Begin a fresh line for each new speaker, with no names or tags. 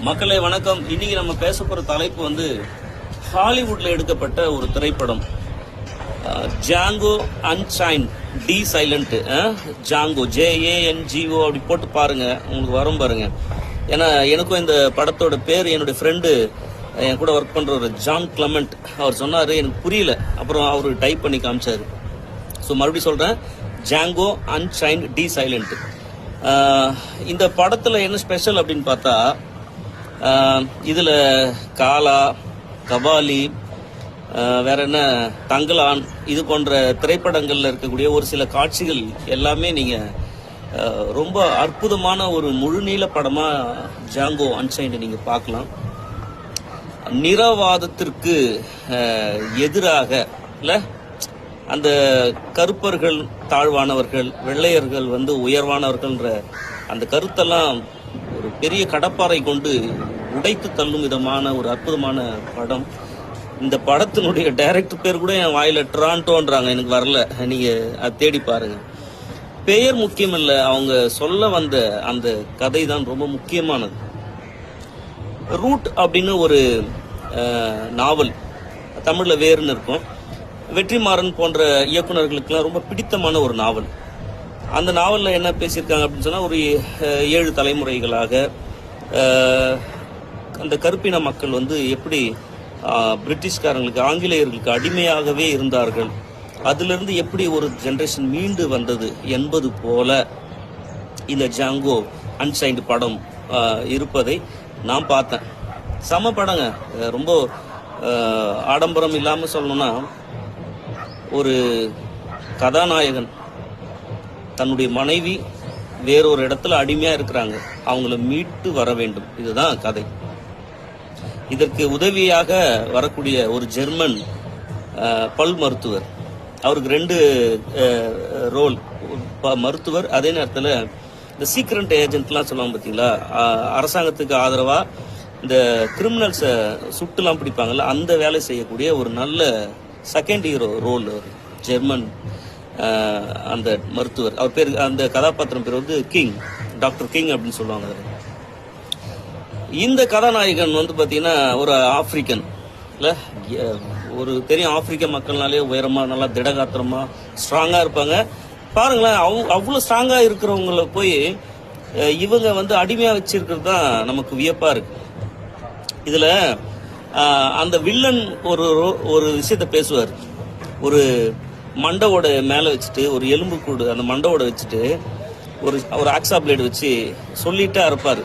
மக்களே வணக்கம். இன்னைக்கு நம்ம பேச போற தலைப்பு வந்து ஹாலிவுட்ல எடுக்கப்பட்ட ஒரு திரைப்படம், Django unchained the silent. Django JANGO அப்படி போட்டு பாருங்க, உங்களுக்கு வரும் பாருங்க. ஏன்னா எனக்கும் இந்த படத்தோட பேர் என்னுடைய ஃப்ரெண்டு என் கூட ஒர்க் பண்ற ஒரு ஜான் கிளமெண்ட் அவர் சொன்னாரு, எனக்கு புரியல. அப்புறம் அவரு டைப் பண்ணி காமிச்சாரு. ஸோ மறுபடியும் சொல்றேன், ஜாங்கோ அன்சைன்ட் டி சைலண்ட். இந்த படத்துல என்ன ஸ்பெஷல் அப்படின்னு பார்த்தா, இதுல காலா, கபாலி, வேற என்ன தங்கலான், இது போன்ற திரைப்படங்கள்ல இருக்கக்கூடிய ஒரு சில காட்சிகள் எல்லாமே நீங்க ரொம்ப அற்புதமான ஒரு முழுநீள படமா ஜாங்கோ அன்சைன்ட் நீங்க பார்க்கலாம். நிறவாதத்திற்கு எதிராக இல்ல, அந்த கருப்பர்கள் தாழ்வானவர்கள், வெள்ளையர்கள் வந்து உயர்வானவர்கள்ன்ற அந்த கருத்தெல்லாம் ஒரு பெரிய கடப்பாறை கொண்டு உடைத்து தள்ளும் விதமான ஒரு அற்புதமான படம். இந்த படத்தினுடைய டைரக்டர் பேர் கூட என் வாயில டொராண்டோன்றாங்க, எனக்கு வரல. நீங்க அதை தேடி பாருங்க. பெயர் முக்கியம் இல்லை, அவங்க சொல்ல வந்த அந்த கதை தான் ரொம்ப முக்கியமானது. ரூட் அப்படின்னு ஒரு நாவல், தமிழ்ல வேறுன்னு இருக்கும். வெற்றிமாறன் போன்ற இயக்குநர்களுக்கெல்லாம் ரொம்ப பிடித்தமான ஒரு நாவல். அந்த நாவலில் என்ன பேசியிருக்காங்க அப்படின்னு சொன்னால், ஒரு 7 தலைமுறைகளாக அந்த கருப்பின மக்கள் வந்து எப்படி பிரிட்டிஷ்காரங்களுக்கு, ஆங்கிலேயர்களுக்கு அடிமையாகவே இருந்தார்கள், அதிலிருந்து எப்படி ஒரு ஜென்ரேஷன் மீண்டு வந்தது என்பது போல இந்த ஜாங்கோ அன்சைன்ட் படம் இருப்பதை நான் பார்த்தேன். சம படங்க, ரொம்ப ஆடம்பரம் இல்லாமல் சொல்லணும்னா, ஒரு கதாநாயகன் தன்னுடைய மனைவி வேறொரு இடத்துல அடிமையா இருக்கிறாங்க, அவங்கள மீட்டு வர வேண்டும், இதுதான் கதை. இதற்கு உதவியாக வரக்கூடிய ஒரு ஜெர்மன் பல் மருத்துவர், அவருக்கு 2 ரோல், மருத்துவர் அதே நேரத்தில் இந்த சீக்ரெட் ஏஜென்ட்லாம் சொல்லுவாங்க பார்த்தீங்களா, அரசாங்கத்துக்கு ஆதரவா இந்த கிரிமினல்ஸை சுட்டுலாம் பிடிப்பாங்கல்ல, அந்த வேலை செய்யக்கூடிய ஒரு நல்ல செகண்ட் ஹீரோ ரோல் ஜெர்மன் அந்த மருத்துவர். அவர் பேர், அந்த கதாபாத்திரம் பேர் வந்து கிங், டாக்டர் கிங் அப்படின்னு சொல்லுவாங்க. இந்த கதாநாயகன் வந்து பார்த்தீங்கன்னா ஒரு ஆப்பிரிக்கன் இல்லை, ஒரு தெரியும் ஆப்பிரிக்க மக்கள்னாலே உயரமா, நல்லா திடகாத்திரமா, ஸ்ட்ராங்கா இருப்பாங்க. பாருங்களேன், அவ்வளோ ஸ்ட்ராங்கா இருக்கிறவங்கள போய் இவங்க வந்து அடிமையா வச்சிருக்கிறது தான் நமக்கு வியப்பா இருக்கு. இதுல அந்த வில்லன் ஒரு விஷயத்த பேசுவார். ஒரு மண்டவோட மேல வச்சுட்டு, ஒரு எலும்பு கூடு அந்த மண்டவோட வச்சுட்டு ஒரு ஆக்ஸா பிளேடு வச்சு சொல்லிட்டே இருப்பாரு.